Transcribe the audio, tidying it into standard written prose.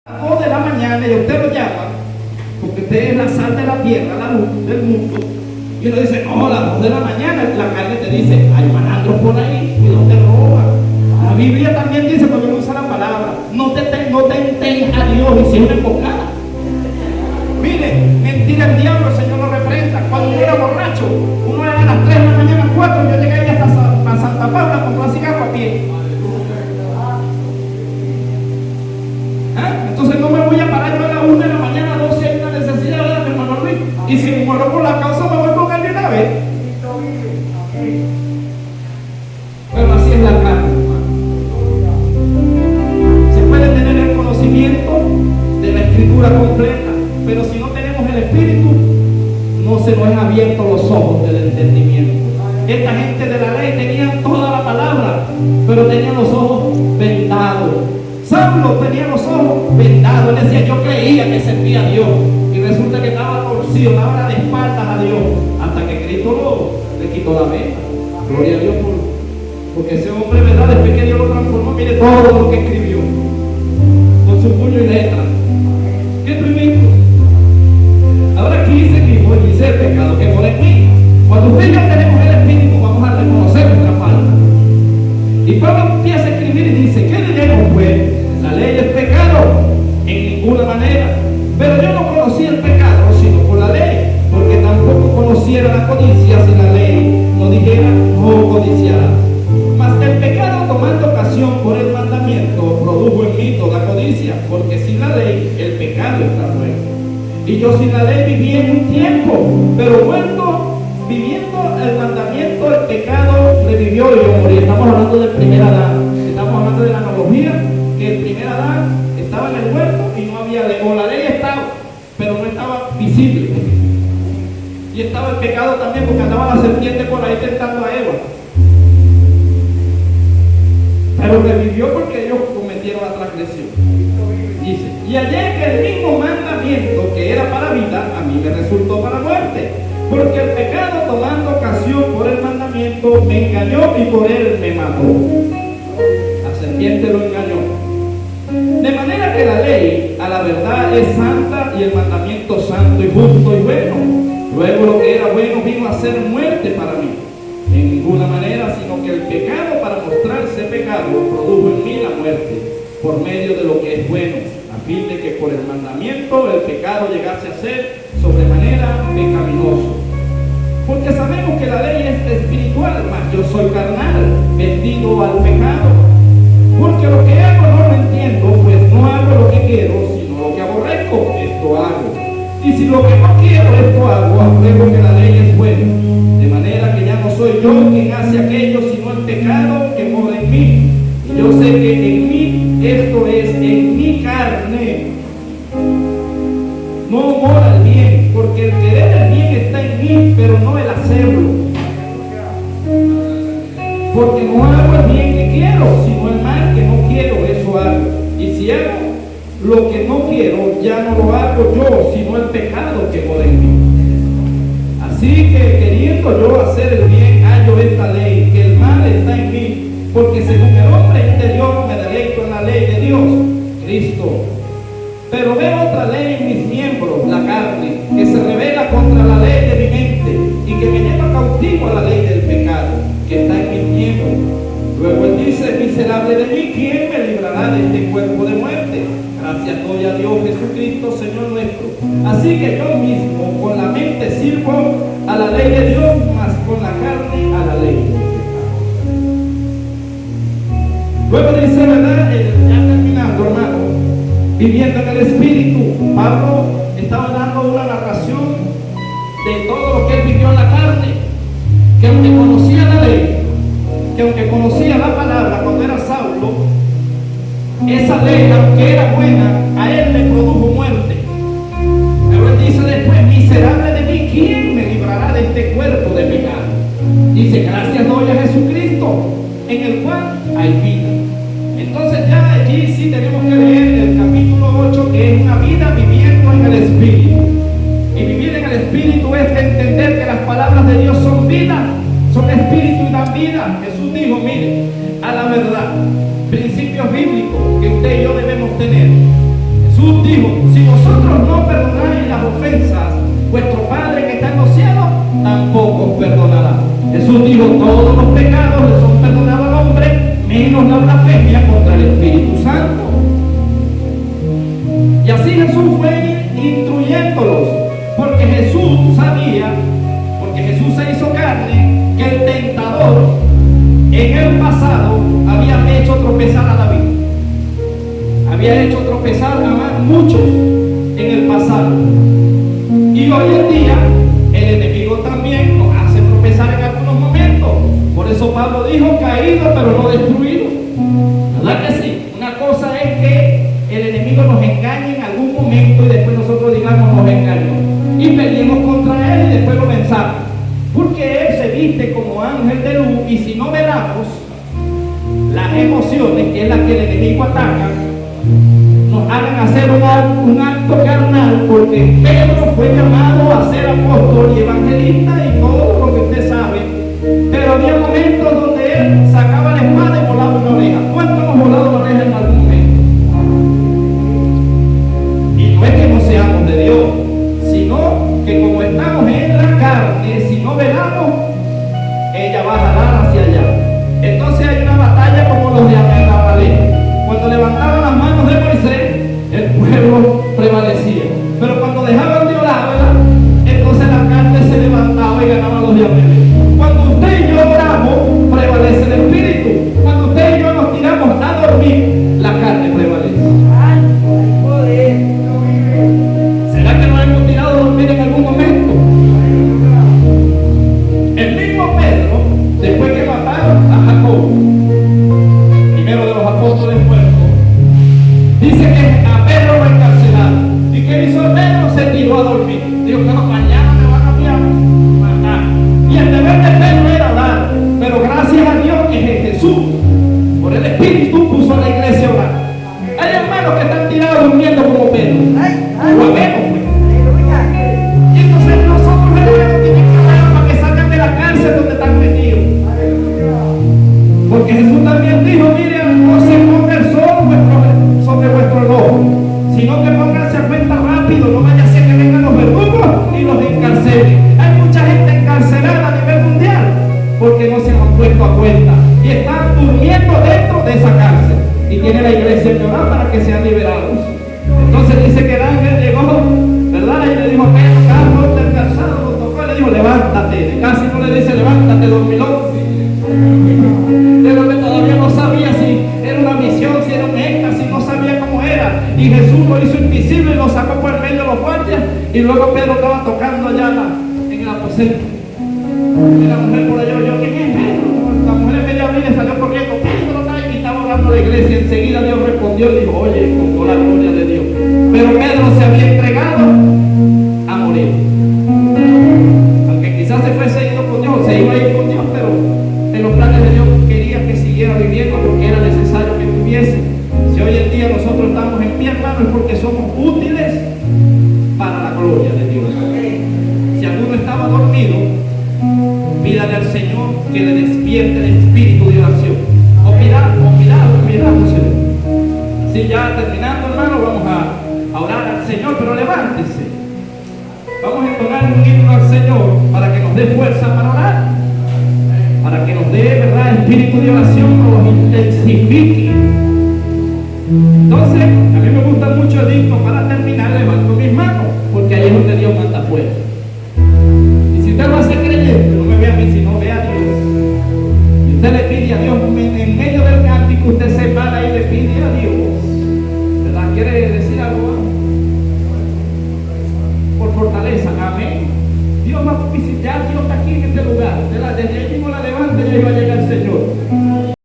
2 de la mañana y usted lo llama, porque usted es la sal de la tierra, la luz del mundo, y uno dice, no, a las 2 de la mañana, la carne te dice, hay malandros por ahí, y no te roban. La Biblia también dice, porque no usa la palabra, no tentéis a Dios y si es una emboscada. Mire, mentira el diablo, el Señor lo reprenda. Cuando uno era borracho, uno era a las 3 de la mañana, 4, yo llegué hasta Santa Paula a comprar cigarro a pie. Entonces no me voy a parar yo a la 1 de la mañana, 12, hay una necesidad, ¿verdad, mi hermano Luis? Y si me muero por la causa, me voy con él de una vez. Pero así es la carne, hermano. Se puede tener el conocimiento de la escritura completa, pero si no tenemos el espíritu, no se nos han abierto los ojos del entendimiento. Esta gente de la ley tenía toda la palabra, pero tenían los ojos vendados. Saulo tenía los ojos vendados. Él decía, yo creía que servía a Dios, y resulta que estaba torcido, estaba de espaldas a Dios, hasta que Cristo le quitó la venda. Gloria a Dios porque ese hombre, ¿verdad? Después que Dios lo transformó, mire todo lo que escribió con su puño y letra. ¿Qué tremendo? Ahora aquí seguimos y dice el pecado que mora en mí. Cuando usted y yo tenemos el espíritu, vamos a reconocer nuestra falta. Y Pablo empieza a escribir y dice, ¿qué diremos pues? La ley es pecado, en ninguna manera. Pero yo no conocía el pecado sino por la ley, porque tampoco conociera la codicia si la ley no dijera no codiciarás. Mas el pecado, tomando ocasión por el mandamiento, produjo en mí toda codicia, porque sin la ley el pecado está muerto. Y yo sin la ley viví en un tiempo, pero muerto, viviendo el mandamiento, el pecado revivió y yo morí. Estamos hablando del primer Adán. Estamos hablando de la analogía, que el primer Adán estaba en el huerto y no había ley, o la ley estaba, pero no estaba visible. Y estaba el pecado también, porque andaba la serpiente por ahí tentando a Eva. Pero revivió porque ellos cometieron la transgresión. Dice, y hallé que el mismo mandamiento que era para vida, a mí me resultó para muerte. Porque el pecado, tomando ocasión por el mandamiento, me engañó y por él me mató. La serpiente lo engañó. De manera que la ley a la verdad es santa y el mandamiento santo y justo y bueno. Luego lo que era bueno vino a ser muerte para mí. En ninguna manera, sino que el pecado, para mostrarse pecado, produjo en mí la muerte por medio de lo que es bueno, a fin de que por el mandamiento el pecado llegase a ser sobremanera pecaminoso. Porque sabemos que la ley es espiritual, mas yo soy carnal, vendido al pecado. Porque lo que hago no lo entiendo, pues no hago lo que quiero, sino lo que aborrezco, esto hago. Y si lo que no quiero, esto hago, apruebo que la ley es buena. De manera que ya no soy yo quien hace aquello, sino el pecado que mora en mí. Y yo sé que en mí, esto es, en mi carne, no mora el bien, porque el querer el bien está en mí, pero no el hacerlo. Porque no hago el bien que quiero, sino el mal que no quiero, eso hago. Y si hago lo que no quiero, ya no lo hago yo, sino el pecado que mora en mí. Así que queriendo yo hacer el bien, hallo esta ley, que el mal está en mí, porque según el hombre interior me deleito en la ley de Dios, Cristo. Pero veo otra ley en mis miembros, la carne, que se revela contra la ley de mi mente y que me lleva cautivo a la ley del pecado, que está en mis miembros. Luego él dice, miserable de mí, ¿quién me librará de este cuerpo de muerte? Gracias doy a Dios Jesucristo, Señor nuestro. Así que yo mismo con la mente sirvo a la ley de Dios, mas con la carne a la ley del pecado. Luego dice, ¿verdad? Ya terminando, hermano, viviendo en el Espíritu, Pablo estaba dando una narración de todo lo que él vivió en la carne, que aunque conocía la ley, que aunque conocía la palabra cuando era Saulo, esa ley, aunque era buena, a él le produjo muerte. Pero él dice después, miserable de mí, ¿quién me librará de este cuerpo de pecado? Dice, gracias doy a Jesucristo, en el cual hay vida. Entonces ya allí sí tenemos que leer el capítulo 8, que es una vida viviendo en el Espíritu. Y vivir en el Espíritu es entender que las palabras de Dios son vida, son espíritu y dan vida. Jesús dijo, mire, a la verdad, principios bíblicos que usted y yo debemos tener. Jesús dijo, si vosotros no perdonáis las ofensas, vuestro Padre que está en los cielos tampoco os perdonará. Jesús dijo, todos los pecados le son perdonados al hombre, menos la blasfemia contra el Espíritu Santo. Y así Jesús fue instruyéndolos, porque Jesús sabía, porque Jesús se hizo carne, que el tentador en el pasado había hecho tropezar a David. Había hecho tropezar a muchos en el pasado. Y hoy en día el enemigo también nos hace tropezar en algunos momentos. Por eso Pablo dijo, caído pero no destruido. ¿Verdad que sí? Una cosa es que el enemigo nos engañe en algún momento y después nosotros digamos nos engañó. Y peleemos contra él y después lo venzamos. Porque él se viste como ángel de luz y si no velamos, las emociones, que es la que el enemigo ataca, nos hagan hacer un acto carnal, porque Pedro fue llamado a ser apóstol y evangelista y todo lo que usted sabe, pero había momentos donde él sacaba la espada y volaba una oreja. ¿Cuántos hemos volado una oreja en algún momento? Y no es que no seamos de Dios, sino que como estamos en la carne, si no velamos, ella va a jalar hacia allá. Entonces hay una batalla como los de Amalek. Cuando levantaban las manos de Moisés, el pueblo prevalecía. Pero cuando dejaban de orar, entonces la carne se levantaba y ganaban los de Amalek. Cuando usted y yo oramos, prevalece el espíritu. Cuando usted y yo nos tiramos a dormir, la carne prevalece. ¿Será que nos hemos tirado a dormir en algún momento? El mismo Pedro, después que mataron a Jacob, primero de los apóstoles muertos, dice que a Pedro lo encarcelaron. ¿Y qué hizo Pedro? Se tiró a dormir. Dijo que no, mañana me van a matar. Y el deber de Pedro era orar. Pero gracias a Dios que Jesús, por el Espíritu, puso a la iglesia a orar. Hay hermanos que están tirados durmiendo como Pedro. O a menos, pues. Y entonces nosotros hermanos tenemos que orar para que salgan de la cárcel donde están metidos. Porque Jesús también dijo, miren, no se ponga el sol sobre vuestro ojo, sino que pónganse a cuenta rápido, no vaya a ser que vengan los verdugos y los encarcelen. Hay mucha gente encarcelada a nivel mundial porque no se han puesto a cuenta y están durmiendo dentro de esa cárcel. Y tiene la iglesia que orar para que sean liberados. Entonces dice que el ángel llegó, ¿verdad? Y le dijo, Pedro, Carlos, está cansado, lo tocó y le dijo, levántate. Casi no le dice, levántate, dormilón. Pero que todavía no sabía si era una misión, si era un éxtasis, no sabía cómo era. Y Jesús lo hizo invisible y lo sacó por el medio de los guardias. Y luego Pedro estaba tocando allá en el aposento. Y la mujer por allá oyó, ¿quién es Pedro? La mujer en medio abril le salió corriendo, Pedro está ahí, y estaba orando a la iglesia. Enseguida Dios respondió y dijo, oye, con toda la gloria de Dios. Pero Pedro se había entregado a morir. Aunque quizás se fue seguido con Dios, se iba a ir con Dios, pero en los planes de Dios quería que siguiera viviendo porque era necesario que viviese. Si hoy en día nosotros estamos en pie, hermano, es porque somos útiles para la gloria de Dios. Si alguno estaba dormido, pídale al Señor que le despierte el espíritu de oración. O pidamos, Señor. Así ya terminando, hermano, vamos a orar al Señor, pero levántese. Vamos a entonar un himno al Señor para que nos dé fuerza para orar, para que nos dé, ¿verdad?, espíritu de oración, nos intensifique. Entonces, a mí me gusta mucho el himno. Para terminar, levanto mis manos, porque ahí es donde Dios manda fuera. Y si usted lo hace creyente, no me ve a mí, sino ve a Dios. Y usted le pide a Dios, en medio del cántico, usted se para y le pide a Dios. ¿Verdad? ¿Quiere decir algo? Por fortaleza, amén. Dios va a visitar, Dios está aquí en este lugar.